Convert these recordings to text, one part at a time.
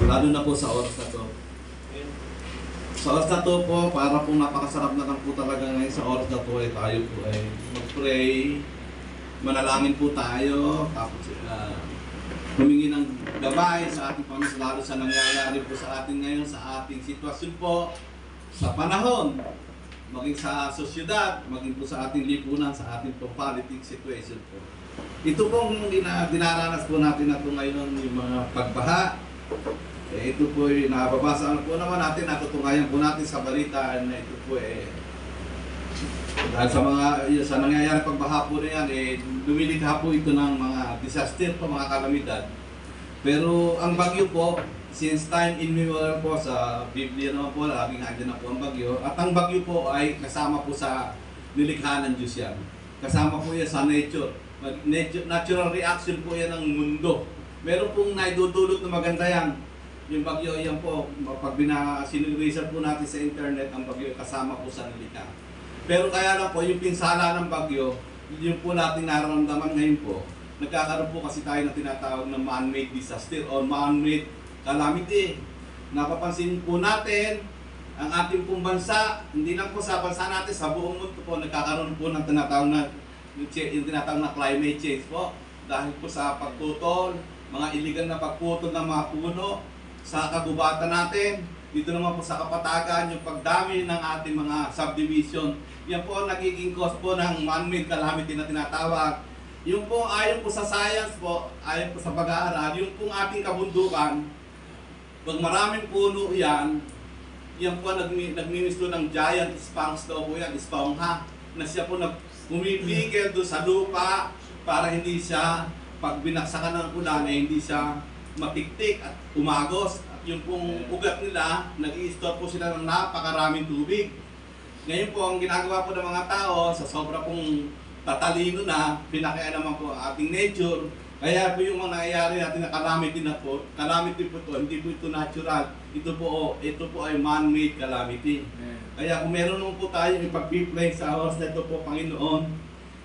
Lalo na po sa oras na to. Sa oras na to po, para po napakasarap na lang po talaga ngayon sa oras na to ay tayo po ay mag-pray, manalangin po tayo, tapos humingi ng gabay sa ating Panginoon, lalo sa nangyayari po sa atin ngayon, sa ating sitwasyon po, sa panahon, maging sa sosyedad, maging po sa ating lipunan, sa ating politics situation po. Ito pong dinaranas po natin na ito ngayon, yung mga pagbaha. Ito po ay nababasa po naman natin, natutungayan po natin sa balita na ito po dahil sa nangyayari pagbaha po na yan, lumilikha po ito ng mga disaster po, mga kalamidad. Pero ang bagyo po, since time immemorial po sa Biblia naman po, laging andyan na po ang bagyo. At ang bagyo po ay kasama po sa nilikha ng Diyos yan. Kasama po yan sa nature. Natural reaction po yan ng mundo. Meron pong naidudulot na maganda yan. Yung bagyo yan po, pag sinurisan po natin sa internet, ang bagyo ay kasama po sa nilikha. Pero kaya lang po, yung pinsala ng bagyo, yung po natin nararamdaman ngayon po, nagkakaroon po kasi tayo na tinatawag na man-made disaster or man-made calamity. Napapansin po natin, ang ating pong bansa, hindi lang po sa bansa natin, sa buong mundo po, nagkakaroon po ng tinatawag na climate change po. Dahil po sa pagputol, mga illegal na pagputol ng mga puno, sa kagubatan natin, dito naman po sa kapatagan, yung pagdami ng ating mga subdivision, yan po nagiging cause po ng man-made calamity na tinatawag. Yung po ayon po sa science po, ayon po sa pag-aaral, yung pong ating kabundukan, pag maraming puno yan po nagmimisto ng giant sponge daw po yan, espongha, na siya po pumipigil doon sa lupa para hindi siya, pag binaksakan ng ulan, hindi siya matiktik at umagos. At yung pong ugat nila, nag-i-store po sila ng napakaraming tubig. Ngayon po, ang ginagawa po ng mga tao, sa sobra pong tatalino na, pinakaya naman po ang ating nature. Kaya po yung mga nangyayari natin na calamity na po, calamity po ito, hindi po ito natural. Ito po ay man-made calamity. Kaya kung meron naman po tayo ipag-pray sa oras na ito po, Panginoon,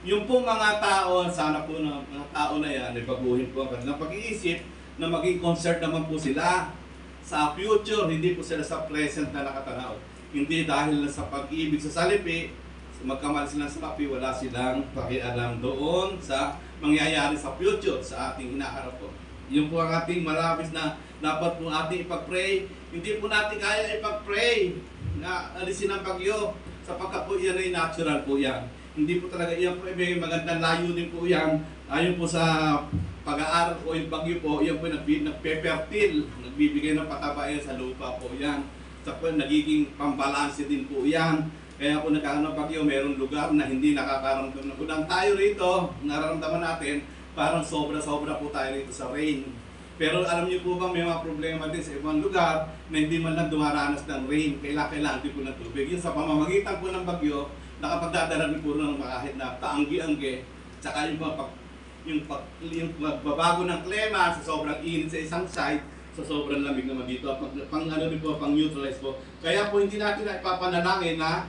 yung po mga tao, sana po na mga tao na yan, ipaguhin po ang kanilang pag-iisip na maging concerned naman po sila sa future, hindi po sila sa present na nakatanaw. Hindi dahil sa pag-ibig sa salipi, magkamali sila sa kapi, wala silang pakialam doon sa mangyayari sa future, sa ating hinaharap po. Yun po ang ating malabis na dapat po ating ipag-pray. Hindi po natin kaya ipag-pray na alisin ang bagyo, sapagkat po yan ay natural po yan. Hindi po talaga yan po, may magandang layunin po yan. Ayon po sa pag-aaral po yung bagyo po, yan po nagpe-fertile, nagbibigay ng pataba sa lupa po yan. Sa po nagiging pambalanse din po yan. Kaya kung nagkakaroon ng bagyo, mayroong lugar na hindi nakakaramdam ng ulan. Tayo rito, nararamdaman natin, parang sobra-sobra po tayo rito sa rain. Pero alam niyo po ba, may mga problema din sa ibang lugar na hindi man lang dumaranas ng rain, kailangan din po ng tubig. Yung sa pamamagitan po ng bagyo, nakapagdadala rin po ng kahit na kaanggi-anggi, tsaka yung magbabago ng klima sa sobrang init sa isang side, sa sobrang lamig naman dito, pang neutralize po. Kaya po hindi natin na ipapanalangin na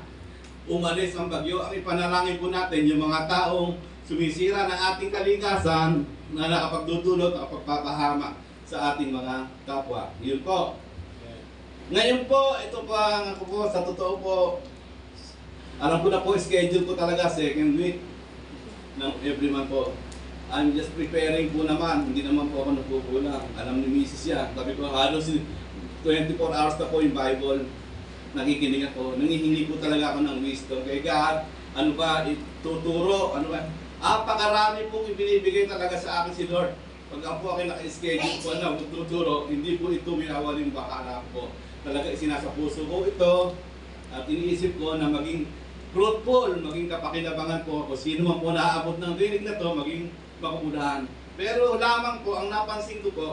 umalis ang bagyo. Ang ipanalangin po natin yung mga taong sumisira ng ating kalikasan na nakapagdudulot, nakapagpapahama sa ating mga kapwa. Yun po. Ngayon po, ito pa ako po, sa totoo po, alam ko na po, schedule ko talaga second week ng every month po. I'm just preparing po naman, hindi naman po ako nagkukulang. Alam ni Mrs. yan, sabi ko halos 24 hours na po yung Bible. Nakikinig ako, nangihingi po talaga ako ng wisdom. Kaya God, ano ba, ituturo, ano ba, pakarami pong ibinibigay talaga sa akin si Lord. Pag ako po akin naka-schedule po na magtuturo, hindi po ito minawaling bakala po. Talaga isinasa puso ko ito at iniisip ko na maging fruitful, maging kapakinabangan po ako. Sino man po naaabot ng rinig na to, maging makabudahan. Pero lamang po, ang napansin ko po,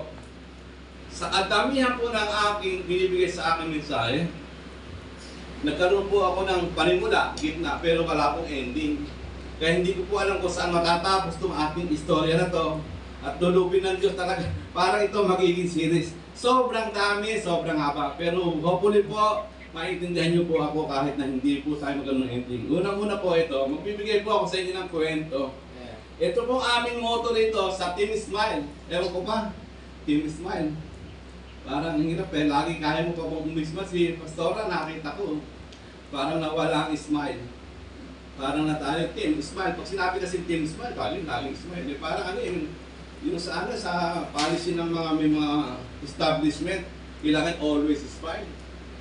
sa kadamihan po ng aking binibigay sa akin mensahe, nagkaroon po ako ng panimula, gitna, pero wala pong ending. Kaya hindi ko po alam kung saan matatapos itong ating istorya na to. At lulupin ng Diyos talaga, para ito magiging series. Sobrang dami, sobrang haba. Pero hopefully po, maintindihan niyo po ako kahit na hindi po tayo magkaroon ng ending. Unang-una po ito, magbibigay po ako sa inyo ng kwento. Ito pong aming motto rito sa Team Smile. Ewan ko ba? Team Smile. Parang ang hirap eh, lagi kaya mo pa pong umisma. Si Pastora, nakita ko, parang nawala ang smile. Parang natalo, team smile. Pag sinabi kasi team smile, laging smile. Eh, parang ano yung sa policy ng mga may mga establishment, kailangan always smile.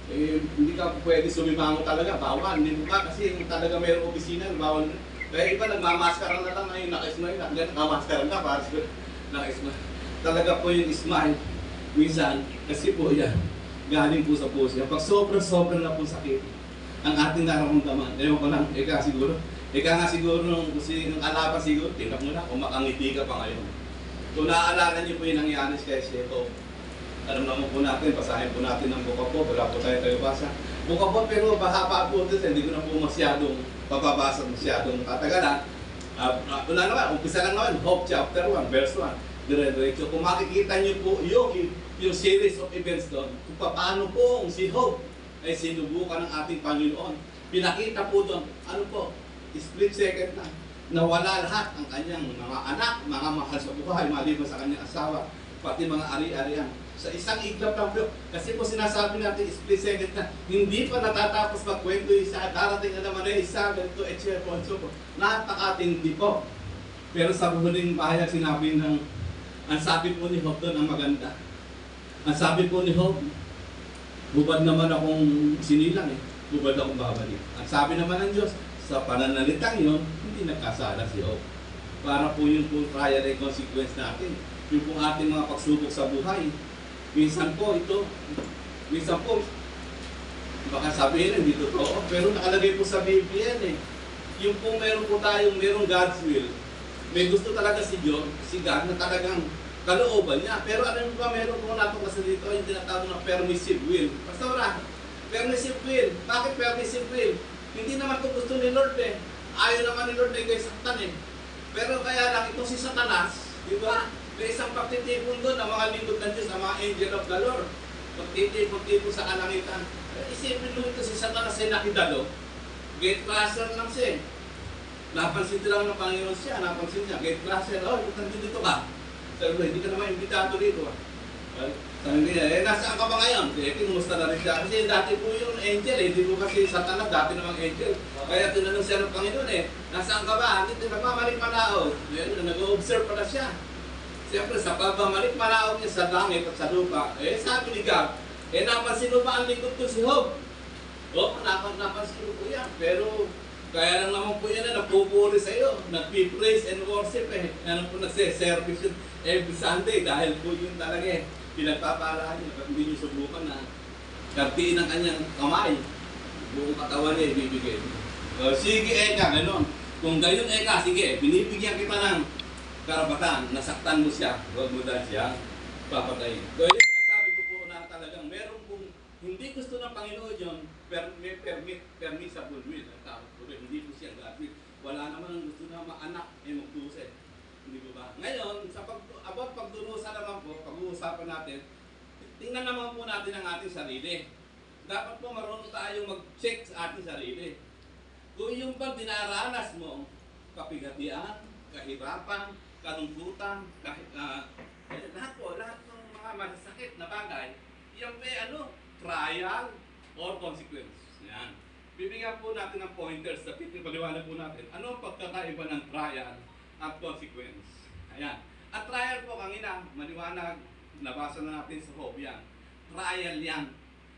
Eh, hindi ka pwede sumimango talaga, bawal. Hindi mo ka kasi yung talaga mayroong opisina, bawal. Kaya iba nagmamaskara na lang ngayon, naka-smile na. Kaya nakamaskara na, para naka-smile. Talaga po yung smile. Minsan, kasi po yan, galing po sa puso. Pag sobrang na po sakit, ang ating nararamdaman, ewan ko lang, ika nga siguro nung alapan siguro, tingnan mo na, kung makangiti ka pa ngayon. Kung naaalala niyo po yung nangyari kay Sheto, alam naman po natin, basahin po natin ng Book of Job, wala po tayo basa. Book of Job, pero bahaba po ito, hindi ko na po masyadong papabasa, masyadong tatagalan. Wala naman, umpisa lang naman, Job chapter 1, verse 1. Dire-diretso. Kung makikita niyo po yung series of events doon, kung paano po si Job ay sinubukan ng ating Panginoon. Pinakita po doon, ano po, split second na, nawala lahat ang kanyang mga anak, mga mahal sa buhay, maliban sa kanyang asawa, pati mga ari-arian. Sa isang iglap lang po, kasi po sinasabi natin, split second na, hindi pa natatapos magkwento isa, darating na naman ay isa, ganito, etc. Napakatindi po. Pero sa huling pahayag, sinabi ang sabi po ni Job doon ang maganda. Ang sabi po ni Job, hubad naman akong sinilang hubad akong babalik. Ang sabi naman ng Diyos, sa pananalitang yun, hindi nagkasala si Job. Para po yung trial and consequence natin, yung po ating mga pagsubok sa buhay. Minsan po, baka sabihin hindi totoo, pero nakalagay po sa Biblia yung po meron God's will. May gusto talaga si God na talagang kalooban niya. Pero ano ba meron po natin kasi dito yung tinatawag na permissive will. Pastora, permissive will. Bakit permissive will? Hindi naman ito gusto ni Lord Ayaw naman ni Lord kay Satan Pero kaya lang itong si Satanas, di ba? May isang pagtitipon doon ng mga lingkod ng Diyos, ang mga angel of the Lord. Pagtitipon sa kalangitan. Isipin mo ito si Satanas ay nakidalo. Gate crusher lang siya Napansin lang ng Panginoon siya, napansin niya, gate crusher, nandito ka. Sabi ko, hindi ka naman imbitado rito. Sabi niya, nasaan ka ba ngayon? Kinumusta na rin siya. Kasi dati po yung angel hindi po kasi Satanas, dati namang angel. Kaya tinanong siya ng Panginoon nasaan ka ba? Hindi, nagmamalik manaog. Nag-observe pala siya. Siyempre, sa pagmamalik manaog niya sa langit at sa lupa, sabi ni God, napansin mo ba ang lingkod ko si Job? Napansin mo po yan. Pero, kaya lang naman po yan napupuri sa iyo, nagpi-praise and worship po nagse-service yun every Sunday dahil po yun talaga pinagpapalaan niya. Pag hindi niyo subukan na kartiin ang kanyang kamay, buong katawan niya ibibigay. Sige Eka, gano'n. Kung gayon Eka, sige, binibigyan kita ng karapatan, nasaktan mo siya, huwag mo dahil siya papatayin. So yun sabi ko po na talagang meron pong hindi gusto ng Panginoon yun, may permissible will ang tawag ko rin. Hindi po siya God will. Wala naman ang gusto na maanak magdusa Hindi ko ba? Ngayon, sa pagdurusa naman po, pag-uusapan natin, tingnan naman po natin ang ating sarili. Dapat po marunong tayo mag-check sa ating sarili. Kung yung bang dinaranas mo, kapigatian, kahirapan, kalungkutan, lahat ng mga masasakit na bagay, yan trial or consequence. Yan. Bibigyan po natin ng pointers sa paliwanag po natin. Ano ang pagkakaiba ng trial at consequence? Ayan. At trial po, kanina, maliwanag, nabasa na natin sa Job yan. Trial yan.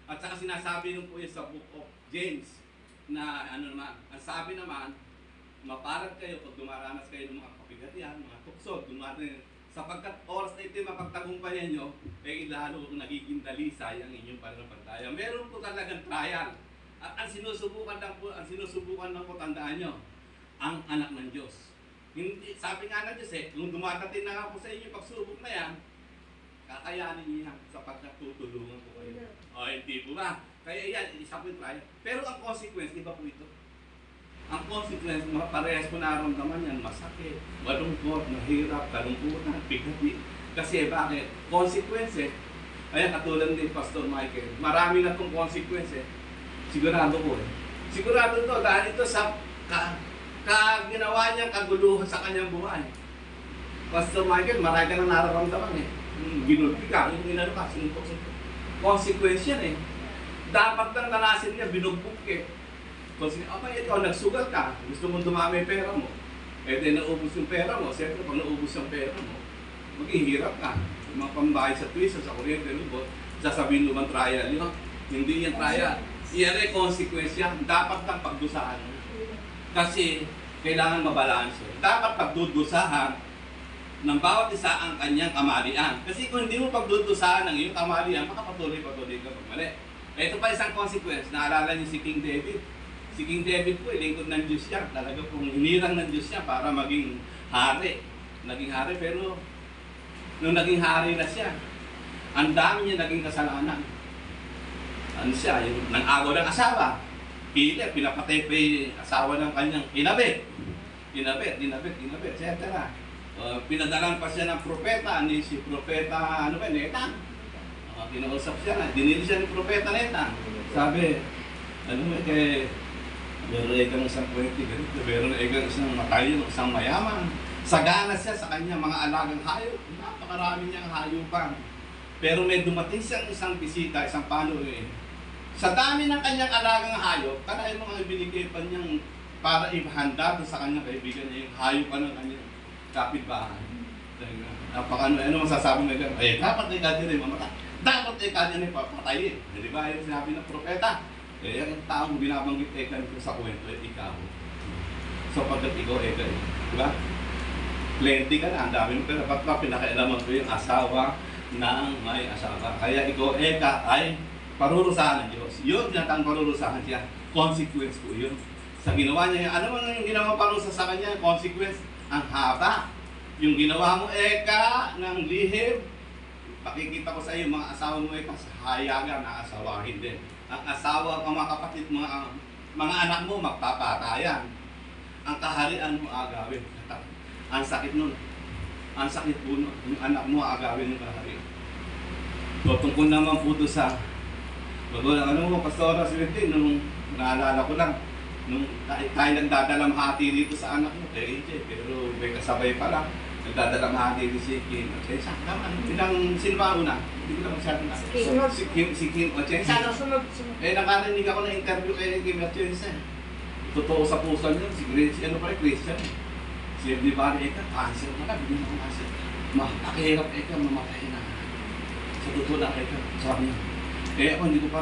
At saka sinasabi nung po yun sa Book of James na ang sabi naman, maparad kayo pag dumaranas kayo ng mga kapigatian, mga tukso, sapagkat oras na ito mapagtagumpayan nyo, lalo nagiging dalisay ang inyong pananampalataya. Meron po talagang trial. At ang sinusubukan lang po, tandaan nyo, ang anak ng Diyos. Hindi, sabi nga ng Diyos kung dumadating na nga po sa inyo pagsubok na yan, kakayanin niyo yan sapagkat tutulungan po kayo. Hindi po ba? Kaya yan, isa po yung trial. Pero ang consequence, iba po ito. Ang consequence, parehas po naramdaman yan, masakit, malungkot, mahirap, kalungkutan, bigati. Kasi bakit? Consequence ayan, katulad ni Pastor Michael, marami na itong consequence Sigurado ko Sigurado to dahil ito sa ginawa niyang kaguluhan sa kanyang buhay. Pastor Michael, marami ka na nararamdaman Ginulpi ka, yung inano ka, sinumpok-sumpok. Consequence yan eh. Dapat lang nalasin niya, binugbog eh. Kasi, ikaw nagsugal ka, gusto mong dumami yung pera mo. Eh, di naubos yung pera mo. Siyempre, pag naubos yung pera mo, maghihirap ka. Yung mga pambahay sa tuition, sa kuryente, lubot, sasabihin mo bang trial yun? Hindi yan trial. Iyan ay consequence yan. Dapat lang pagdusahan. Kasi, kailangan mabalanse. Dapat pagdudusahan ng bawat isa ang kanyang kamalian. Kasi kung hindi mo pagdudusahan ng iyong kamalian, makapatuloy ka pag mali. Ito pa isang consequence. Naalala niyo si King David. Si King David po, lingkod ng Diyos siya. Talaga pong hinirang ng Diyos siya para maging hari. Naging hari, pero nung naging hari na siya, ang dami niya naging kasalanan. Ano siya? Yung nang-agaw ng asawa. Hitler, pinapatay pa yung asawa ng kanyang inabit, etc. Pinadalan pa siya ng propeta, si propeta, Netan. Kinausap siya na, dinili siya ng propeta Netan. Sabi, meron ikang isang kwenti, meron ikang isang matayo, isang mayaman. Sagana siya sa kanya mga alagang hayop. Napakarami niyang hayupan. Pero may dumating siyang isang bisita, isang panuin. Sa dami ng kanyang alagang hayop, kaya mga ibinigay pa niyang para ihanda sa kanyang kaibigan niya yung hayop pa ng kanyang kapitbahay. Ano masasabi na gano'n? Dapat ay kanya rin mamatay. Dapat ay kanya rin papatayin. Di ba yung sinabi ng propeta? Yung taong binabanggit nito sa kwento ay ikaw. So pagkat ikaw di ba? Plenty ka na, ang dami mo, pero ba't ba pinakailaman ko yung asawa ng may asawa? Kaya ikaw ay parurusahan ng Diyos. Yun, tinatang parurusahan siya. Consequence ko yun. Sa ginawa niya, ano man yung ginawa parusa sa kanya? Consequence, ang haba. Yung ginawa mo, ng lihim, pakikita ko sa iyo, mga asawa mo, sa hayagan, ang asawahin din. Ang asawa, ang mga kapatid, mga anak mo, magpapatayan. Ang kaharian mo, agawin. Ang sakit nun. Ang sakit po nun. Yung anak mo, agawin yung kaharian. So, tungkol naman po doon sa Pastora Swerte, nung naalala ko lang, nung tayo nagdadalamhati dito sa anak mo, kay AJ, pero may kasabay pa lang, nagdadalamhati dito si Kim Atienza. Sino ba una? Hindi ko lang masyado na. Si Kim Atienza. Nakarinig ako na interview kay Kim Atienza. Totoo sa puso niyo, Christian. Si Di Bari, cancer na lang, bigyan ako cancer. Pakihirap, mamatay na. Sa totoo na, sabi niya. Ako hindi ko pa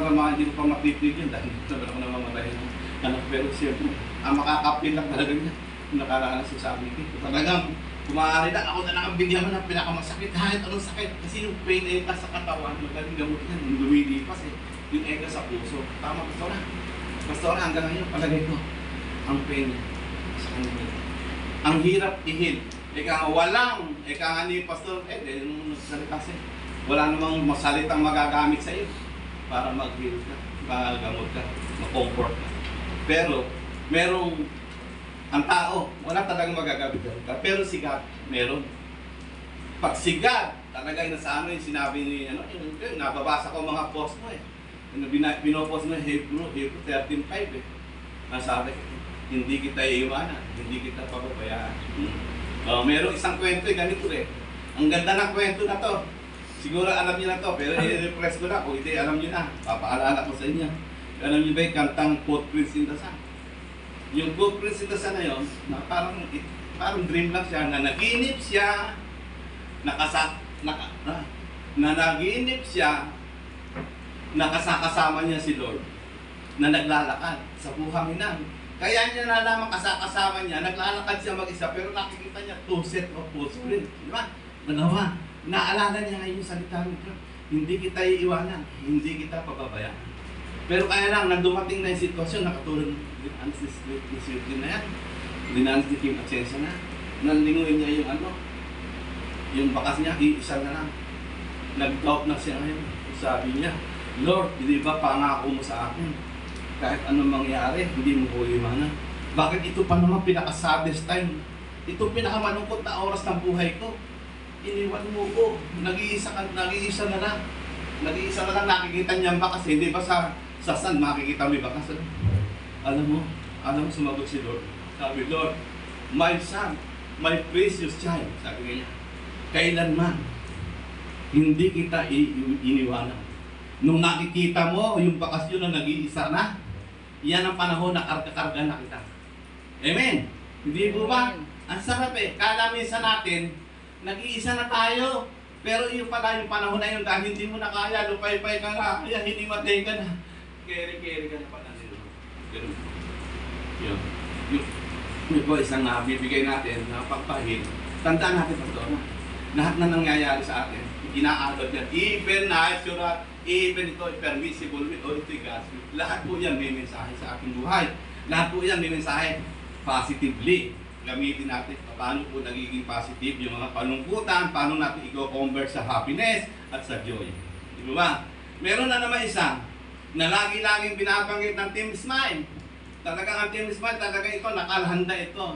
mapipigil dahil sabi ako namamatay ng anak. Pero siyempre, ang makakapil lang talaga niya. Nakaranas sa sabi ko. Talagang, kumahari na, ako na lang ang bigyan mo ng pinakamasakit. Kahit anong sakit. Kasi yung pain eka sa katawan, magaling gamot yan. Yung lumilipas yung eka sa puso. Tama, Pastora, hanggang ngayon, palagay ko, ang pain niya sa kanya. Ang hirap ihil. Eka nga ni Pastor, nung nagsalita siya, wala namang masalitang magagamit sa iyo para mag-heal ka, magamot ka, ma-comfort ka. Pero, ang tao, wala talagang magagamit ka. Pero si God, meron. Pag si God, talaga yung nasa yung sinabi ni, nababasa ko mga post mo pinopost mo Hebrew 13:5 Nasabi, hindi kita iiwanan, hindi kita pababayaan. Meron isang kwento ganito Ang ganda ng kwento na to. Siguro alam niyo na to, pero i-repress ko na. Kung hindi, alam niyo na. Papaalala ko sa inyo. Alam niyo ba yung kantang Footprints in the Sun? Yung Footprints in the Sun na yun, na parang dream lang siya, na naginip siya, naginip siya, nakasama niya si Lord, na naglalakad sa buhanginan. Kaya niya nalaman kasama niya, naglalakad siya mag-isa, pero nakikita niya 2 set of footprints. Di ba? Nagawa. Naalala niya ngayon yung salita nito. Hindi kita iiwanan, hindi kita pababayaan. Pero kaya lang, nang dumating na yung sitwasyon, nakatulog din na yan. Dinanas ni Kim Atienza na. Nanlinguin niya yung bakas niya, iisa na lang. Nag-doubt na siya ngayon. Sabi niya, Lord, hindi ba pangako mo sa akin? Kahit anong mangyari, hindi mo ko iwanan. Bakit ito pa naman pinaka-saddest time? Ito pinakamalungkot na oras ng buhay ko. Iniwan mo ko. Nag-iisa na lang. Nakikita niya ang bakas. Hindi ba sa sun makikita mo yung bakas? Alam mo, sumagot si Lord. Sabi, Lord, my son, my precious child, sabi niya, kailanman, hindi kita iniwanan. Nung nakikita mo yung bakasyon na nag-iisa na, yan ang panahon na karga-karga na kita. Amen? Hindi po ba? Ang sarap eh. Kala minsan natin, nag-iisa na tayo. Pero yung pala yung panahon na yun, dahil hindi mo na kaya, lupay-pay ka na, kaya hinimatay ka na. Keri-keri ka na pala nila. Ganun. Yun. Yung po isang nabibigay natin na pagpahid. Tandaan natin pa ito. Lahat na nangyayari sa atin, inaabot yan. Even natural, even ito permissible with all ito gas. Lahat po yan may mensahe sa ating buhay. Lahat po yan may mensahe positively. Gamitin natin paano po nagiging positive yung mga palungkutan, paano natin i-convert sa happiness at sa joy. Di ba? Meron na naman isa na lagi-laging binabanggit ng Team Smile. Talagang ang Team Smile, talagang ito, nakalhanda ito,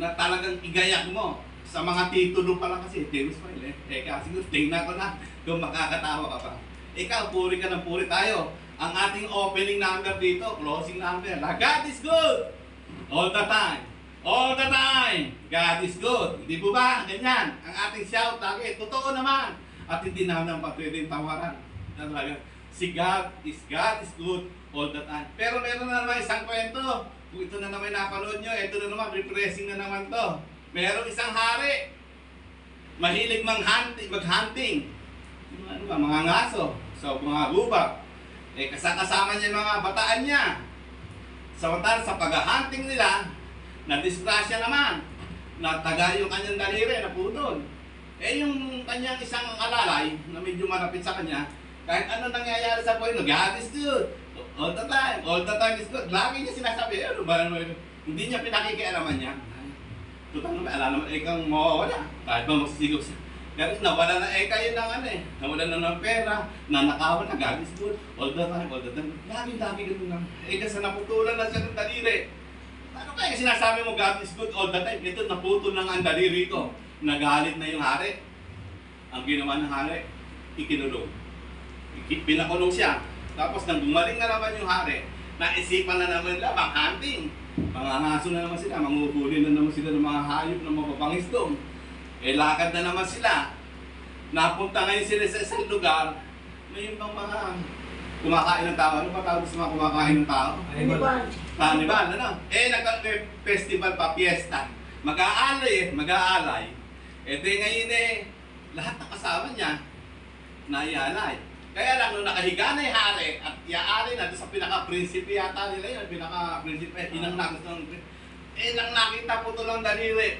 na talagang igayak mo. Sa mga titulo pa lang kasi, Team Smile kasi tingnan ko na kung makakatawa ka pa. Ikaw, puri ka ng puri tayo. Ang ating opening number dito, closing number, God is good all the time. All the time, God is good. Hindi po ba? Ganyan. Ang ating shout lagi, totoo naman. At hindi naman pwedeng tawaran. Si God is good all the time. Pero meron na naman isang kwento. Kung ito na naman napanood nyo, ito na naman, refreshing na naman to. Meron isang hari. Mahilig mag-hunting. Ano ba? Mga ngaso. So, mga gubak. Kasama niya yung mga bataan niya. Samantala sa pag-hunting nila, na-disgrasya naman. Nataga yung kanyang daliri, naputol. Yung kanyang isang alalay, na medyo malapit sa kanya, kahit ano nangyayari sa buhay, God is good. All the time is good. Lagi niya sinasabi, hindi niya pinakikialaman niya. Total naman, alam naman, kang mawawala. Kahit ba magsisigaw siya. Kasi nawala na kayo ng nawala na ng pera, nanakawan na, God is good. All the time. Lagi ganun lang. Kasi naputulan na siya ng daliri. Ano kaya sinasabi mo God is good all the time? Ito, naputol lang ang daliri ito. Nagalit na yung hari. Ang ginawa ng hari, ikinulong. Pinakulong siya. Tapos nang gumaling na naman yung hari, naisipan na naman nila, hunting. Mga ngaso na naman sila, manguhuli na naman sila ng mga hayop na mapapangis doon. Lakad na naman sila. Napunta ngayon sila sa isang lugar na yung mga kumakain ng tao. Ano ba tawag sa mga kumakain ng tao? Carnival, ano? Nagka-festival pa, fiesta. Mag-aalay. Ngayon lahat ng kasama niya, naialay. Kaya lang, nung nakahiga na yung hari, at iaalay na doon sa pinaka-prinsipe yata nila yun, pinaka-prinsipe, inang nakita po ito lang daliri.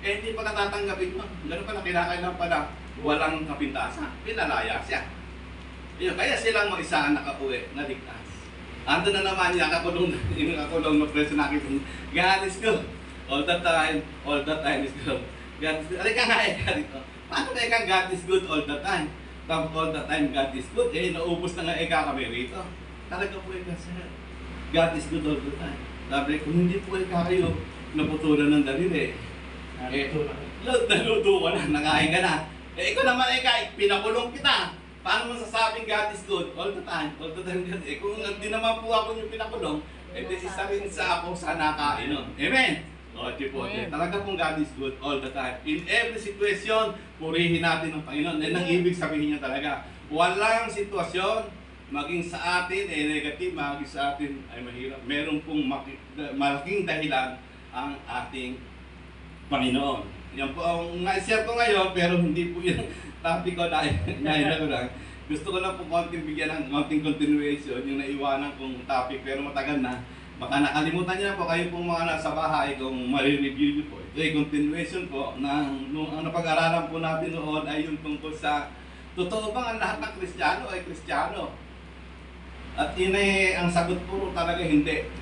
Hindi pa natatanggapin mo. Gano'n pa na kinakailan pala, walang kapintasan. Pinalaya siya. Kaya silang mag-isa ang nakauwi, naligtas. Ando na naman yung nakakulong na preso nakita niya. God is good. All the time is good. God is good. Alika nga dito. Paano ba kang God is good all the time? All the time God is good. Naubos na nga kami rito. Talaga po kasi God is good all the time. Sabi, kung hindi po kayo naputulan ng daliri, naluto ka na, nakain ka na. Ikaw naman pinakulong kita. Paano mo sasabing God is good? All the time God. Kung hindi naman po ako yung pinakulong, isa rin sa ako sa nakain nun. Amen? Talaga pong God is good all the time. In every situation, purihin natin ang Panginoon. Ang ibig sabihin niya talaga, walang sitwasyon, maging sa atin ay negative, maging sa atin ay mahirap. Meron pong malaking dahilan ang ating Panginoon. Yan po ang na-share ko ngayon, pero hindi po yung topic ko dahil ko lang. Gusto ko lang po konting bigyan ng konting continuation yung naiwanan kong topic, pero matagal na. Baka nakalimutan niyo na po kayo pong mga nasa bahay kung ma-review niyo po. Ito ay continuation po ng ang napag-aralan po natin noon ay yung tungkol sa totoo bang ang lahat ng Kristiyano ay Kristiyano? At yun ang sagot po talaga hindi.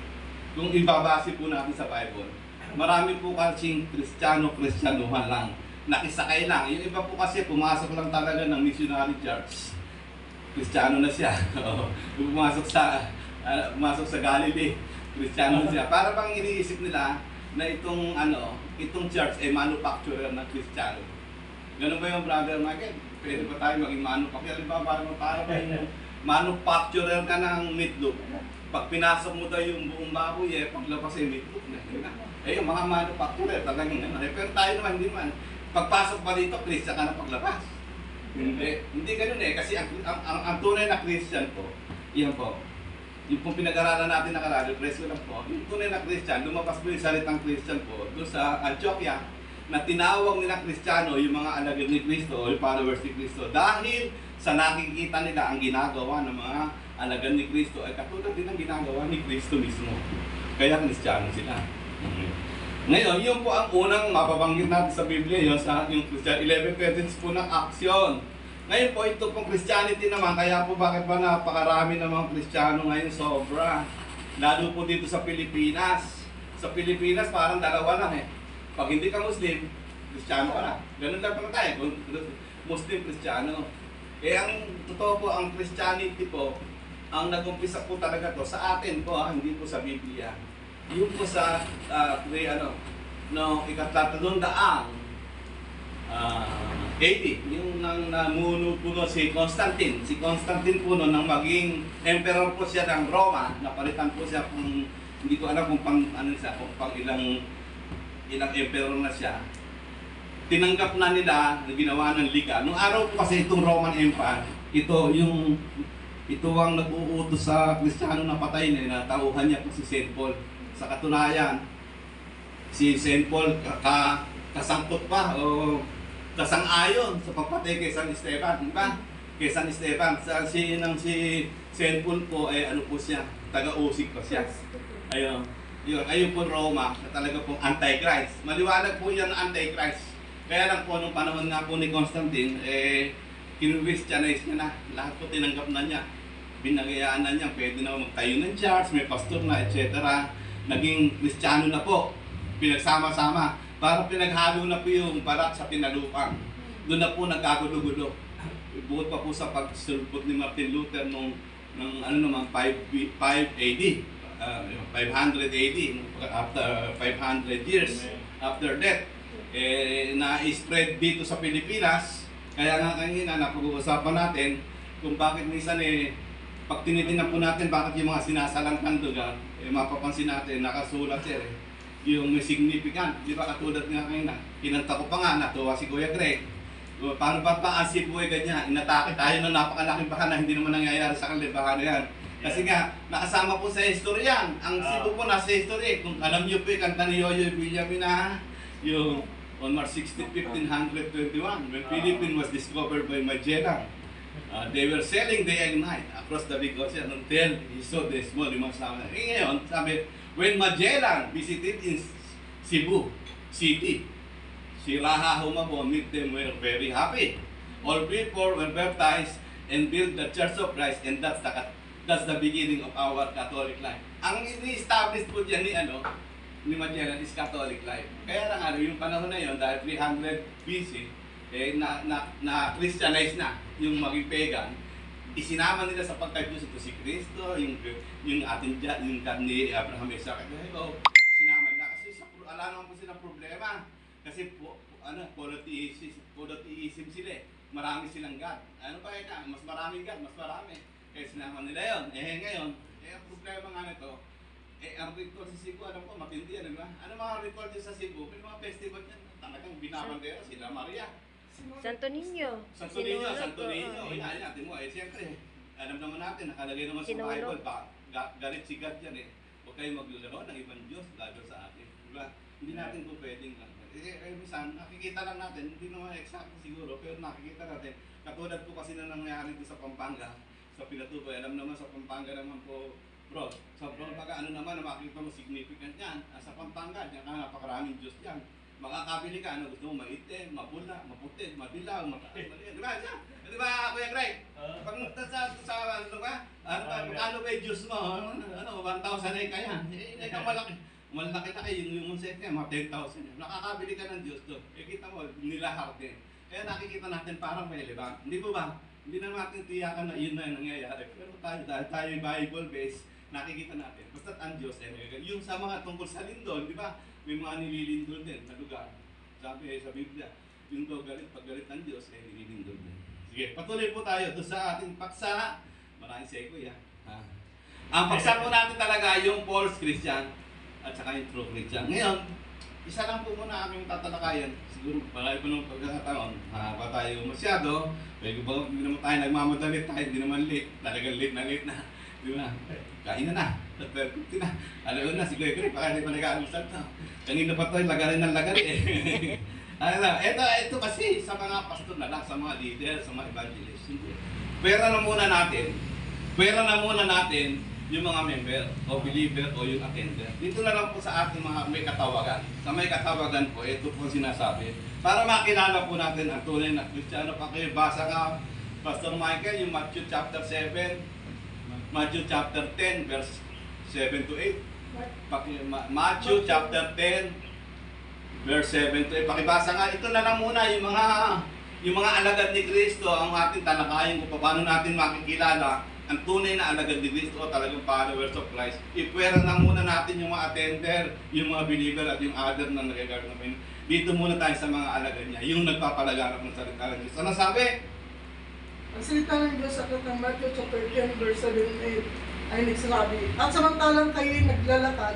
Kung ibabase po natin sa Bible. Marami po kasing Kristiyano-Kristyanuhan lang. Nakisakay lang. Yung iba po kasi pumasok lang talaga ng missionary church. Kristiyano na siya. pumasok sa Galilee. Kristiyano na siya. Para bang iniisip nila na itong church ay manufacturer ng Kristiyano. Ganun ba yung brother Michael? Pwede ba tayo maging manufacturer? Para ba yung manufacturer ka ng meatloaf? Pag pinasok mo daw yung buong baboy, paglabas ay meatloaf na. Yung mga manufacturer talagang pero tayo naman hindi man. Pagpasok pa dito, Kristyan ka na paglabas. Hindi ganun eh. Kasi ang tunay na Christian po, yan po, yung pong pinag-aralan natin nakaraan, preso lang po, yung tunay na Christian, lumabas po yung salitang Christian po doon sa Antioquia, na tinawag nila Kristiyano yung mga alagad ni Kristo o yung followers ni Kristo dahil sa nakikita nila ang ginagawa ng mga alagad ni Kristo ay katulad din ang ginagawa ni Kristo mismo. Kaya Kristiyano sila. Ngayon, yun po ang unang mapabanggit natin sa Biblia, yun sa yung Christian 11 presence po ng aksyon. Ngayon po, ito pong Christianity naman, kaya po bakit ba napakarami ng mga Kristiyano ngayon sobra. Lalo po dito sa Pilipinas. Sa Pilipinas, parang dalawa lang eh. Pag hindi ka Muslim, Kristiyano ka na. Ganun lang pa tayo, Muslim, Kristiyano. Eh ang totoo po, ang Christianity po, ang nag-umpisa po talaga to sa atin po, hindi po sa Biblia. Yung po sa ikatatandong daang AD, yung nang namuno po no, si Constantine. Si Constantine po no, nang maging emperor po siya ng Roma, napalitan po siya kung, hindi ko alam kung pang ilang emperor na siya. Tinanggap na nila, ginawa ng liga. Nung araw po kasi itong Roman Empire, ito ang nag-uutos sa Kristiyano na patay na tauhan niya po si St. Paul. Sa katunayan, si St. Paul kasangkot pa o kasang-ayon sa pagpatay kay San Esteban, di ba? Kay San Esteban, si St. Paul po ano po siya, taga-usig pa siya. Ayun po Roma na talaga pong anti-Christ. Maliwanag po yan na anti-Christ. Kaya lang po nung panahon nga po ni Constantine, kinu-Christianize niya na. Lahat po tinanggap na niya. Binagayaan na niya, pwede na magtayo ng church, may pastor na, etc. Naging Kristiyano na po. Pinagsama-sama. Parang pinaghalo na po yung barat sa pinalupang. Doon na po nagkagulo-gulo. Bukod pa po sa pagsulpot ni Martin Luther nung 5 AD. 500 AD, after 500 years after death, na-spread dito sa Pilipinas. Kaya nga kanina napag-uusapan natin kung bakit minsan pag tinitingnan po natin bakit yung mga sinasalangkan doon, mapapansin natin, nakasulat siya yung may significant. Di ba katulad nga kanina, kinanta ko pa nga, natuwa si Kuya Greg. Paano ba ang Cebu ganyan? Inatake tayo ng napakalaking baka na hindi naman nangyayari sa kalibahan na yan. Kasi nga, nakasama po sa history yan. Ang Cebu po nasa history. Kung alam niyo po, kanta ni Yoyo Villamin na yung on March 16, 1521, when Philippines was discovered by Magellan. They were sailing day and night across the big ocean until he saw the small remote island. Ngayon, sabi, when Magellan visited in Cebu City, si Raha Humabo meet them were very happy. All people were baptized and built the Church of Christ, and that's the beginning of our Catholic life. Ang ini-establish po dyan ni Magellan is Catholic life. Kaya lang yung panahon na yon dahil 300 BC, na-Christianize na yung maging pagan. Isinama nila sa pagkayos ito si Kristo, yung ating yung God ni Abraham, Isaac, isinama nila. Kasi ala naman po silang problema. Kasi polytheism sila eh. Marami silang God. Ano pa mas maraming God, mas marami. Kaya sinama nila yun. Ngayon, ang problema nga nito, ang ritual sa Cebu, alam ko, matindi yan, diba? Ano mga ritual din sa Cebu? May mga festival yan. Talagang binabandera sila Maria. Santo Niño. Santo Niño. Yan, natin mo. Siyempre, alam naman natin, nakalagay naman sa Bible, galit si God yan eh. Huwag kayong maglularo ng ibang Diyos, lalo sa atin. Diba? Hindi natin po pwedeng lang. Minsan, nakikita lang natin, hindi naman exact siguro, pero nakikita natin. Katulad po kasi na nangyari dito sa Pampanga, sa Pinatuboy, alam naman sa Pampanga naman po, bro, sa Pampanga, naman na makikita mo significant yan. Sa Pampanga, diyan ka napakaraming Diyos yan. Makakabili ka, gusto mo maitim, mapula, maputi, madilaw, mataas, maliit. Di ba? Di ba, Kuya Greg? Pag magkano ba yung Diyos mo? 1,000 ay kaya. Malaki na kayo, yung set niya, mga 10,000. Nakakabili ka ng Diyos doon. Kita mo, nilahar din. Kaya nakikita natin parang relevant. Hindi po ba? Hindi na natin tiyakan na yun na yung nangyayari. Pero dahil tayo Bible-based, nakikita natin. Basta't ang Diyos, yung sa mga tungkol sa lindol, di ba? May mga nililindol din na lugar. Sabi sa Biblia, yung daw pag galit ng Diyos, nililindol din. Sige, patuloy po tayo doon sa ating paksa. Maraming seko yan. Ang paksa po natin talaga yung false Christian at saka yung true Christian. Ngayon, isa lang po muna aming tatalakayan. siguro marami pa ng pagkakataon, pa tayo masyado, kaya kung hindi naman tayo nagmamadali tayo, hindi naman late, talagang late na, di ba? Kain na, perfect na. Alam na, si Gregory, baka hindi pa nag-aamusal na. Kanina pa tayo, lagarin ng lagarin eh. Ano na, ito kasi sa mga pastor na lang, sa mga leader, sa mga evangelist. Pwera na muna natin yung mga member o believer o yung attender. Dito na lang po sa ating mga may katawagan. Sa may katawagan po, ito po sinasabi. Para makilala po natin ang tunay na Kristiyano. Pakibasa ka, Pastor Michael, yung Matthew chapter 7, Matthew chapter 10, verse 7 to 8. Matthew chapter 10, verse 7 to 8. Pakibasa nga, ito na lang muna yung mga alagad ni Kristo, ang ating talakayin kung paano natin makikilala ang tunay na alagad ni Kristo o talagang followers of Christ. Ipwera na muna natin yung mga attender, yung mga believer at yung other na nag-regard namin. Dito muna tayo sa mga alagad niya, yung nagpapalaganap ng salita ng Diyos. Ano sabi? Ang salita ng Diyos sa aklat ng Matthew chapter 10 verse 7 ay nagsasabi, at samantalang kayo'y naglalakad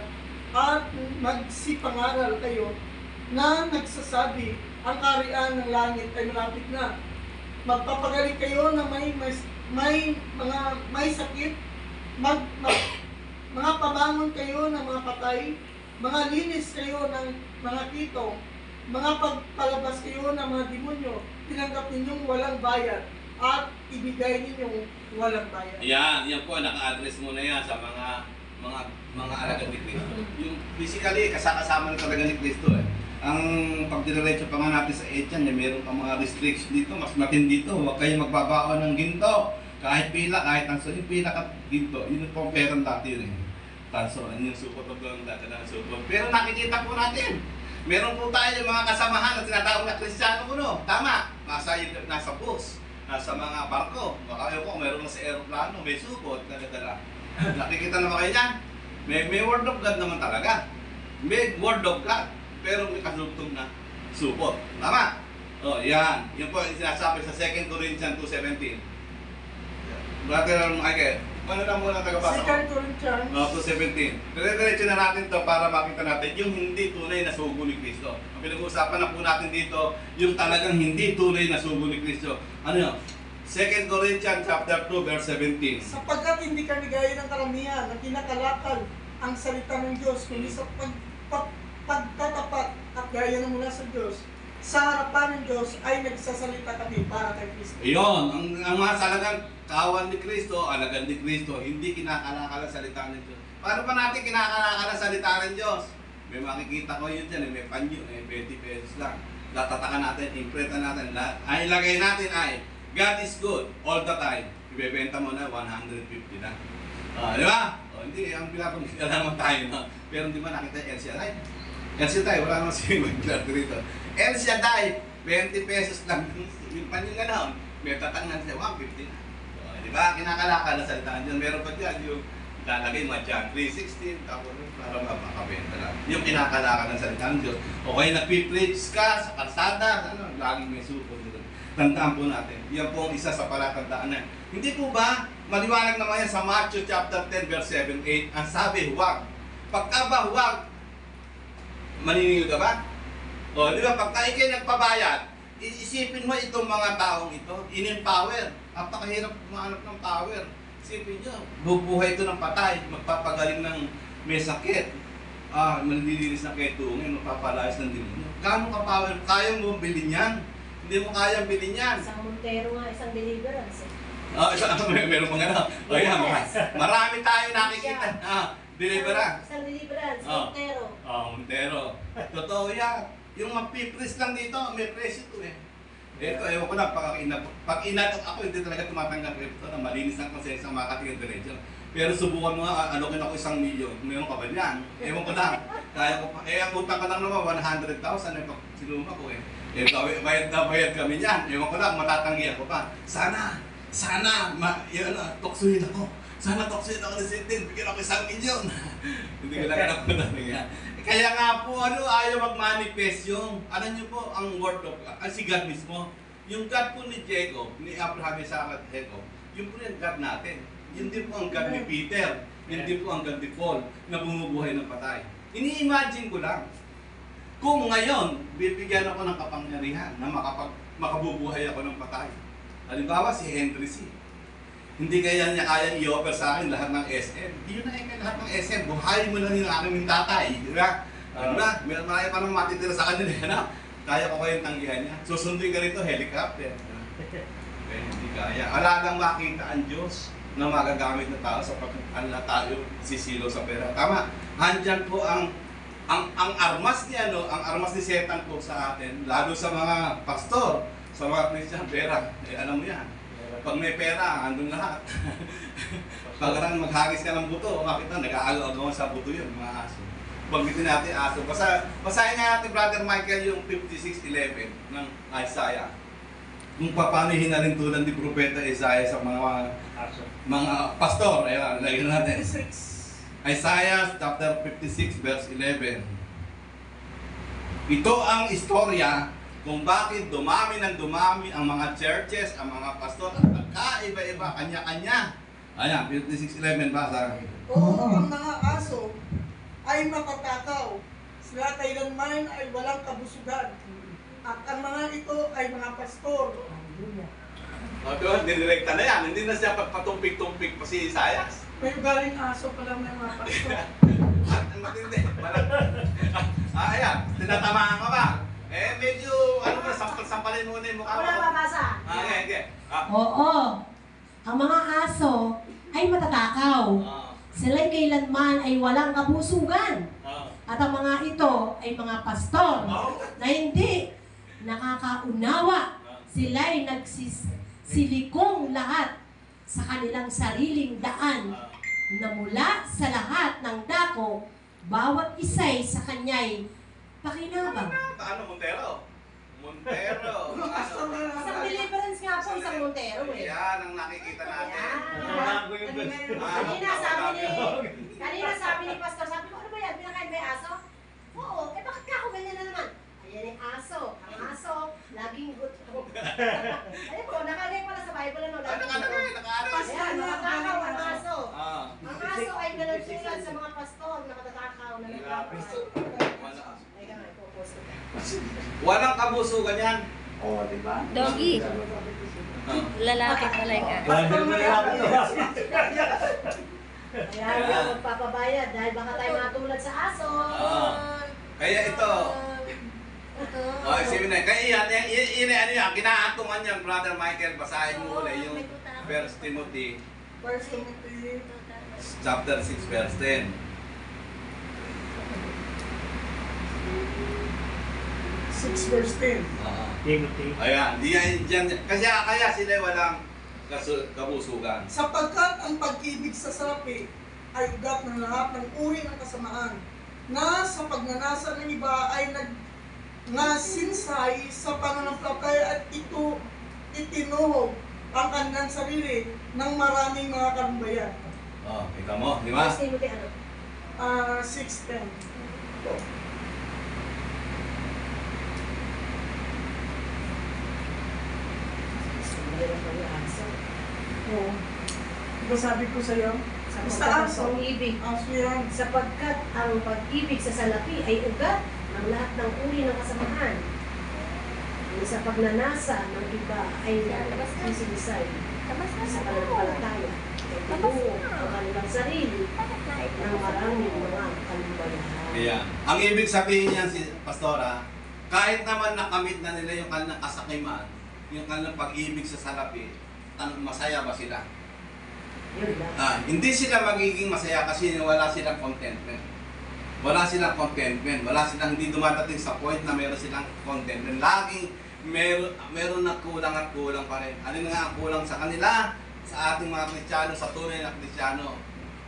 at magsipangaral kayo na nagsasabi, ang kaharian ng langit ay malapit na. Magpapagaling kayo na may sakit, mga pabangon kayo ng mga patay, mga linis kayo ng mga kitong, mga pagpalabas kayo ng mga demonyo, tinanggap ninyong walang bayad at ibigay ninyong walang bayad. Yan po, naka-address mo na yan sa mga alagad ni Kristo. Yung physically, kasama na talaga ni Kristo eh. Ang pagdiretso pa nga natin sa Etienne, meron pa mga restrictions dito, mas matindi dito. Huwag kayong magbabaon ng ginto. Kahit pila, kahit tanso, yung pila ka ginto, yun yung pong dati rin. Tanso, yun yung supot of lang dati na supot. Pero nakikita po natin, meron po tayo yung mga kasamahan na tinatawag na Kristiyano kuno. Tama, nasa bus, nasa mga barko. Baka yun po, meron sa aeroplano, may supot, dala-dala. Nakikita naman kayo yan? May word of God naman talaga. May word of God. Pero may kasultong na supot. Tama? O, yan. Yun po yung sinasabi sa 2 Corinthians 2:17. Brother Michael, ano lang muna tagapasa ko? 2 Corinthians 2:17. Dire-diretso na natin to para makita natin yung hindi tunay na sugo ni Kristo. Ang pinag-uusapan na po natin dito, yung talagang hindi tunay na sugo ni Kristo. Ano yun? 2 Corinthians chapter 2, verse 17. sapagkat hindi kami gaya ng karamihan na kinakalakal ang salita ng Diyos, kundi sa pagtatapat at gaya ng mula sa Diyos, sa harapan ng Diyos ay nagsasalita kami para kay Kristo. Iyon, ang mga salagang kawan ni Kristo, alagad ni Kristo, hindi kinakalakal ang salita ng Diyos. Paano pa natin kinakalakal ang salita ng Diyos? May makikita ko yun dyan, may panyo, 20 pesos lang. Tatatakan natin, imprintan natin, ay ilagay natin ay, God is good all the time. Ibebenta mo na 150 na. Di ba? Hindi, ang pinapagkita naman tayo, no? Pero di ba nakita El Shaddai? El Shaddai, wala naman siya mag-glad dito. El Shaddai, 20 pesos lang. Yung panyo nga noon, may tatangan siya, 150 na. Di ba? Kinakalakal na salitaan dyan. Meron pa dyan yung lalagay mga John 3:16, tapos para makakabenta lang. Yung kinakalakal ng salita ng Diyos. O kaya nagpipreach ka sa kalsada, laging may suko dito. Tandaan po natin. Yan po ang isa sa palatandaan na. Hindi po ba, maliwanag naman yan sa Matthew chapter 10, verse 7-8, ang sabi, huwag. Pagka ba huwag, maniningil ka ba? O, di ba, pagka ikay nagpabayad, isipin mo itong mga taong ito, in-empower. Napakahirap kumanap ng power. Isipin nyo, bubuhay ito ng patay, magpapagaling ng may sakit, manlilinis ng ketungin, magpapalayas ng demonyo. Gaano ka power? Kaya mo bilhin yan? Hindi mo kayang bilhin yan. Isang Montero nga, isang Deliverance. Meron pang ano. O yan, marami tayo nakikita. Deliverance. Isang Deliverance, Oh. Montero. Montero. Totoo yan. Yung mapipris lang dito, may presyo to eh. Ito, ewan ko na, pag inatok ako, hindi talaga tumatanggap ito na malinis ng konsensya ng mga katingin diretso. Pero subukan mo nga, alokin ako 1 milyon. Meron ka ba yan? Ewan ko na. Kaya ko pa. Ang utang ka lang naman, 100,000. Pag sinuma ko eh. Bayad kami yan. Ewan ko na, matatanggi ako pa. Sana, tuksuhin ako. Sana tuksuhin ako ni Sintin, bigyan ako 1 milyon. Hindi ko lang alam ko na yan. Kaya nga po, ayaw mag-manifest yung, nyo po, ang word of God, si God mismo. Yung God po ni Jacob, ni Abraham, Isaac at Jacob, yun po yung God natin. Yun din po ang God ni Peter, yun din po ang God ni Paul, na bumubuhay ng patay. Ini-imagine ko lang, Kung ngayon, bibigyan ako ng kapangyarihan na makabubuhay ako ng patay. Halimbawa, si Henry C. Hindi kaya niya kaya i-offer sa akin lahat ng SM. Hindi yun na yung lahat ng SM. Buhayin mo lang yung aming tatay. Di ba? Diba? Marami pa naman matitira sa kanila. Ano? Kaya ko kayong tanggihan niya. Susunduin ka rito, helicopter. Eh, hindi kaya. Wala lang makita ang Diyos na magagamit na tao sa pagkakala tayo sisilo sa pera. Tama. Handyan po ang armas ni ang armas ni Satan po sa atin, lalo sa mga pastor, sa mga Christian, pera. Eh, alam mo yan. Pag may pera, andun lahat. Pag maghagis ka ng buto, makita, nag-aagaw sa buto yun, mga aso. Banggitin natin aso. Basahin nga natin, Brother Michael, yung 56:11 ng Isaiah. Kung paano hinarintulan ni Propeta Isaiah sa mga pastor. Ayan, lagyan natin. Isaiah chapter 56 verse 11. Ito ang istorya kung bakit dumami ng dumami ang mga churches, ang mga pastor, at magkaiba-iba, kanya-kanya. Ayan, 56:11 basa. Oo, ang mga aso ay matatakaw. Sila kailanman ay walang kabusugan. At ang mga ito ay mga pastor. O, diba? Dinirekta na yan. Hindi na siya pagpatumpik-tumpik pa si Isaiah. May galing aso pa lang ng mga pastor. At matindi. Ayan, tinatamaan ka ba? Eh, medyo, sampal-sampalin muna yung mukha Ako na babasa. Okay. Oo. Ang mga aso ay matatakaw. Sila'y kailanman ay walang kabusugan. At ang mga ito ay mga pastor na hindi nakakaunawa. Sila'y nagsisilikong lahat sa kanilang sariling daan na mula sa lahat ng dako, bawat isa'y sa kanya'y pakinabang. Ano, Montero? Montero. Isang deliverance nga po, isang Montero eh. Yan ang nakikita natin. Kanina sabi ni Pastor, sabi ko, ano ba yan? Pinakain ba yung aso? Oo, eh bakit ka ako ganyan na naman? Ayan yung aso. Ang aso, laging gutom. Ayun po, nakalagay pala sa Bible ano, laging gutom. Ayan, nakatakaw ang aso. Ang aso ay nalansulan sa mga pastor na matatakaw na nagkakaw. Ay, ganun, ipopost ko. Walang kabusugan yan. Doggy. Lalaki pala yung Kaya hindi magpapabayad dahil baka tayo matulad sa aso. Kaya ito. Oh, sige na. Kaya ano yan, kinaatungan niyan, Brother Michael, basahin mo ulit yung 1 Timothy First Timothy chapter 6 verse 10. 6 verse 10. Ayan, diyan. Kaya sila walang kabusugan. Sapagkat ang pag-ibig sa salapi ay ugat ng lahat ng uri ng kasamaan, na sa pagnanasa ng iba ay nagngasinsay sa pananampalataya at ito itinuhog ang kanilang sarili ng maraming mga kalubayan. Oh, kita mo, di ba? First Timothy ano? 6:10. Meron pa yung aso. Oo. Diba sabi ko sa'yo? Basta Sapagkat aso. ang ibig. Aso yan. Sapagkat ang pag-ibig sa salapi ay ugat ng lahat ng uri ng kasamahan. Sa pagnanasa ng iba ay nagsinisay sa pananampalataya. Ay tinungo ang kanilang sarili ng maraming mga kalubayan. Kaya, ang ibig sabihin niyan si Pastora, kahit naman nakamit na nila yung kanilang kasakiman, yung kanilang pag-ibig sa salapi, masaya ba sila? Yun lang. Hindi sila magiging masaya kasi wala silang contentment. Wala silang contentment. Wala silang, hindi dumadating sa point na meron silang contentment. Laging meron na kulang at kulang pa rin. Ano nga ang kulang sa kanila? Sa ating mga Kristiyano, sa tunay na Kristiyano,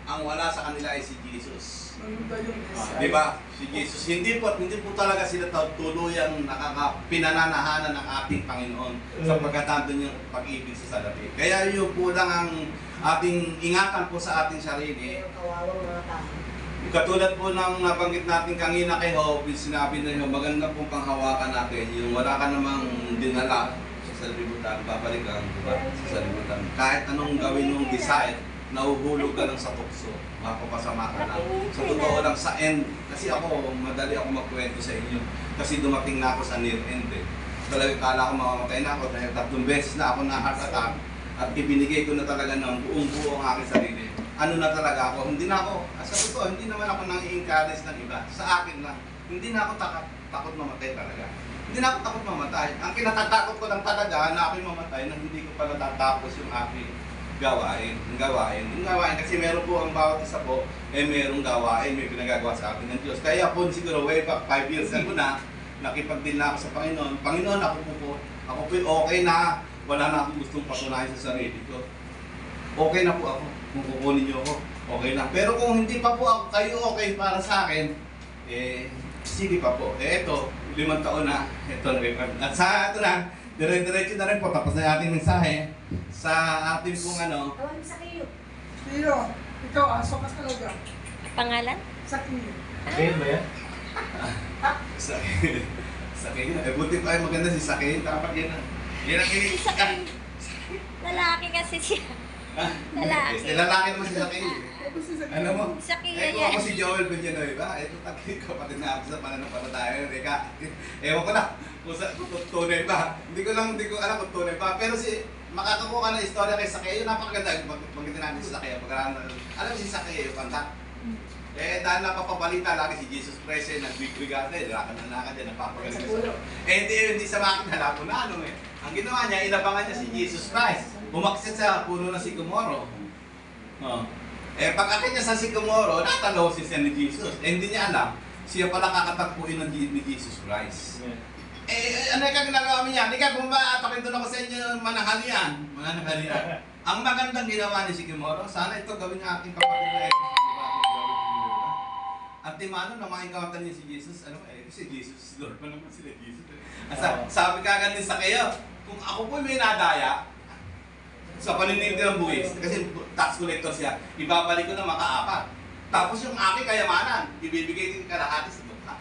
ang wala sa kanila ay si Jesus. Di ba? Si Jesus. Hindi po talaga sila tuluyang pinananahanan ng ating Panginoon sa pagkatando niyang pag-ibig sa salapi. Kaya yun po lang ang ating ingatan po sa ating sarili. Pero kawawang mga tao. Katulad po ng nabanggit natin kanina kay Hope, sinabi na yung maganda pong panghawakan natin, yung wala ka namang dinala sa salibutan, babalik ka diba, sa salibutan. Kahit anong gawin mong desire, nahuhulog ka lang sa tukso, mapapasama ka lang. Sa totoo lang, sa end, kasi ako, madali ako magkwento sa inyo. Kasi dumating na ako sa near end eh. Talagang kala ko mamamatay na ako dahil 3 beses na ako na heart attack. At ibinigay ko na talaga ng buong-buo ang aking sarili. Ano na talaga ako, hindi na ako, sa totoo, hindi naman ako nang i-encourage ng iba. Sa akin lang, hindi na ako takot mamatay talaga. Hindi na ako takot mamatay. Ang kinatatakot ko lang talaga na ako'y mamatay na hindi ko pala tatapos yung aking gawain. Kasi meron po ang bawat isa po, merong gawain, may pinagagawa sa akin ng Diyos. Kaya po siguro way back 5 years ago na, nakipagdil na ako sa Panginoon. Panginoon, ako po okay na, wala na akong gustong patunayan sa sarili ko. Okay na po ako, kung kukunin niyo ako, okay na. Pero kung hindi pa po ako, kayo okay para sa akin, sige pa po. Ito, 5 taon na, ito na. At sa ito na, dire-diretso na rin po, tapos na yung ating mensahe sa ating pong Tawagin sa kayo. Pero, ikaw, aso ka talaga. Pangalan? Sa kiyo. Ayun ba yan? Sakin na. Buti pa ay maganda si Sakin. Dapat yan na. Yan ang Si Sakin. Lalaki kasi siya. Lalaki. Lalaki naman si Sakin. Tapos si Sakin. Ano mo? Sakin Kung yan. ako si Joel Villanueva, ba? Ito tatlo kapatid na ako sa pananampalataya. Eka, ewan ko na kung tunay ba. Hindi ko alam kung tunay ba. Pero makakakuha ka ng istorya kay Sakin. Yung napakaganda. Pagkitin natin si Sakin. Alam mo si Sakin, yung kanta? Dahil napapabalita lagi si Jesus Christ, nagbibrigate, lakad yan, nagpapagaling sa hindi sa makin, alam mo na Ang ginawa niya, inabangan niya si Jesus Christ. Umakyat sa puno ng Sycamore. Pag-akit niya sa Sycamore, natalosis siya ni Jesus. Hindi niya alam, siya pala kakatagpuin ni Jesus Christ. Ano yung ginagawa mo niya? Hindi ka bumatakin doon ako sa inyo, manahalian. Ang magandang ginawa ni Sycamore, sana ito gawin ng aking kapatid na at timano na makikawatan niya si Jesus, si Jesus, Lord pa naman sila Jesus. Sabi ka agad din sa kayo, kung ako po may nadaya sa paninindi ng buwis, kasi tax collector siya, ibabalik ko na makaapat. Tapos yung aking kayamanan, ibibigay din kalahati sa bukha.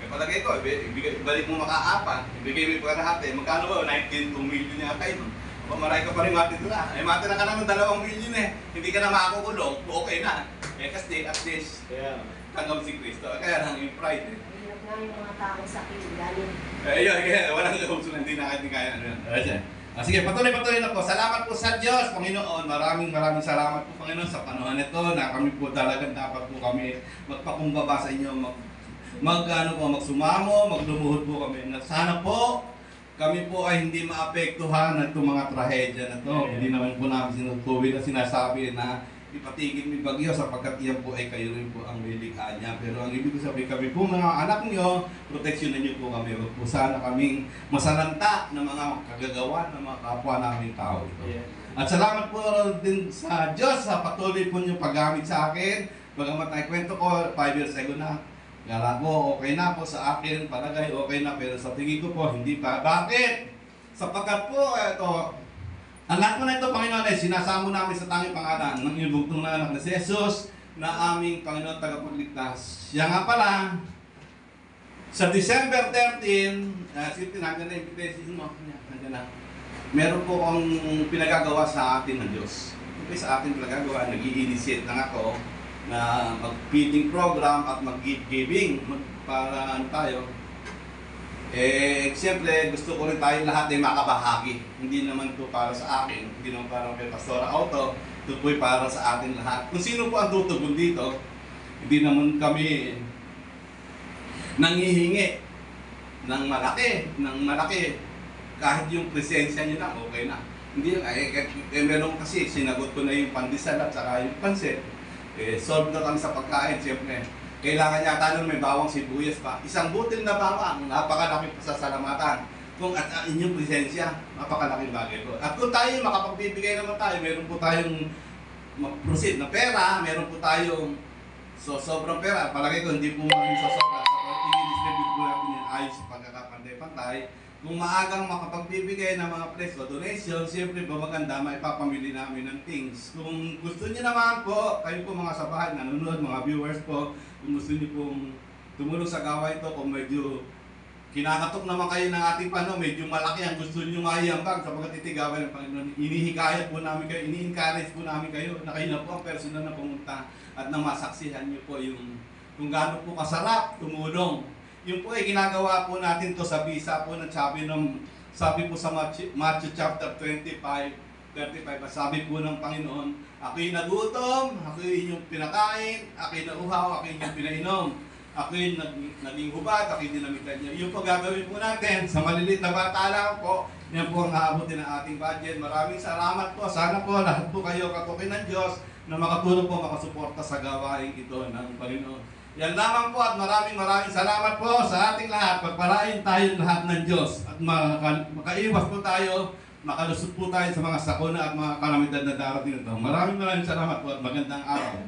Palagay ko, ibalik mo makaapat, ibigay mo yung kalahati, magkano ba? 19 million yata yun. Maray ka pa rin mati doon mati na ka naman 2 million hindi ka na makakukulong, okay na. Kasi at least, tanggap si Kristo. Kaya lang yung pride Hirap nga yung mga tao sa akin, galing. Kaya walang loob hindi na kaya sige, patuloy na po. Salamat po sa Diyos, Panginoon. Maraming salamat po, Panginoon, sa panahon nito na kami po talagang dapat po kami magpakumbaba sa inyo, magsumamo, maglumuhod po kami. Sana po kami po ay hindi maapektuhan ng itong mga trahedya na to. Hindi naman po namin sinutuwi na sinasabi na ipatigil mi bagyo sapagkat iyan po ay kayo rin po ang lilikha niya. Pero ang ibig sabihin kami po mga anak niyo, proteksyonan niyo po kami. Huwag po sana kaming masalanta ng mga kagagawa ng mga kapwa naming tao ito. At salamat po din sa Diyos sa patuloy po niyong paggamit sa akin. Bagamat ay kwento ko 5 years ago na. Kala ko okay na po sa akin, palagay okay na, pero sa tingin ko po hindi pa. Bakit? Sapagkat po ito, ang lahat mo na ito, Panginoon, ay sinasamo namin sa tanging pangalan ng iyong bugtong na anak na si Jesus na aming Panginoon tagapagligtas. Siya nga pala, sa December 13, nandiyan na invitation mo, nandiyan na. Meron po akong pinagagawa sa atin ng Diyos. Ito sa atin pinagagawa, nag-i-initiate lang ako na mag-feeding program at mag-giving para ano tayo. Siyempre, gusto ko rin tayong lahat ay makabahagi. Hindi naman ito para sa akin, hindi naman para kay Pastora Auto, ito po'y para sa atin lahat. Kung sino po ang tutugon dito, hindi naman kami nanghihingi ng malaki. Kahit yung presensya nyo lang, okay na. Hindi meron kasi, sinagot ko na yung pandesal at saka yung pansit. Solve na kami sa pagkain, siyempre. Kailangan yata nun may bawang sibuyas pa. Isang butil na bawang, napakalaking pasasalamatan. Kung at inyong presensya, napakalaking bagay po. At kung tayo makapagbibigay naman tayo, meron po tayong mag-proceed na pera, meron po tayong sobrang pera. Palagay ko, hindi po maraming sosobra. Sa i-distribute po natin yung ayos sa pagkakapantay-pantay. Kung maagang makapagbibigay ng mga preso, donation, siyempre po maganda, maipapamili namin ng things. Kung gusto niyo naman po, kayo po mga sa bahay, nanonood, mga viewers po, kung gusto niyo pong tumulong sa gawain ito, kung medyo kinakatok naman kayo ng ating medyo malaki ang gusto nyo maiyambag sapagkat itigawan ng Panginoon. Inihikayat po namin kayo, ini-encourage po namin kayo na kayo na po ang personal na pumunta at na masaksihan nyo po yung kung gaano po kasarap tumulong. Yung po ay ginagawa po natin to sa bisa po ng sabi po sa Matthew chapter 25, 35, sabi po ng Panginoon, ako'y nagutom, ako'y inyong pinakain, ako'y nauhaw, ako'y inyong pinainom. Ako'y naging hubad, ako'y dinamitan niyo. Yung po gagawin po natin sa maliliit na bata lang po, yan po ang aabutin ng ating budget. Maraming salamat po. Sana po lahat po kayo katukin ng Diyos na makatulong po makasuporta sa gawain ito ng Panginoon. Yan lamang po at maraming salamat po sa ating lahat. Pagpalain tayo lahat ng Diyos at makaiwas po tayo, makalusot po tayo sa mga sakuna at mga kalamidad na darating ito. Maraming salamat po at magandang araw.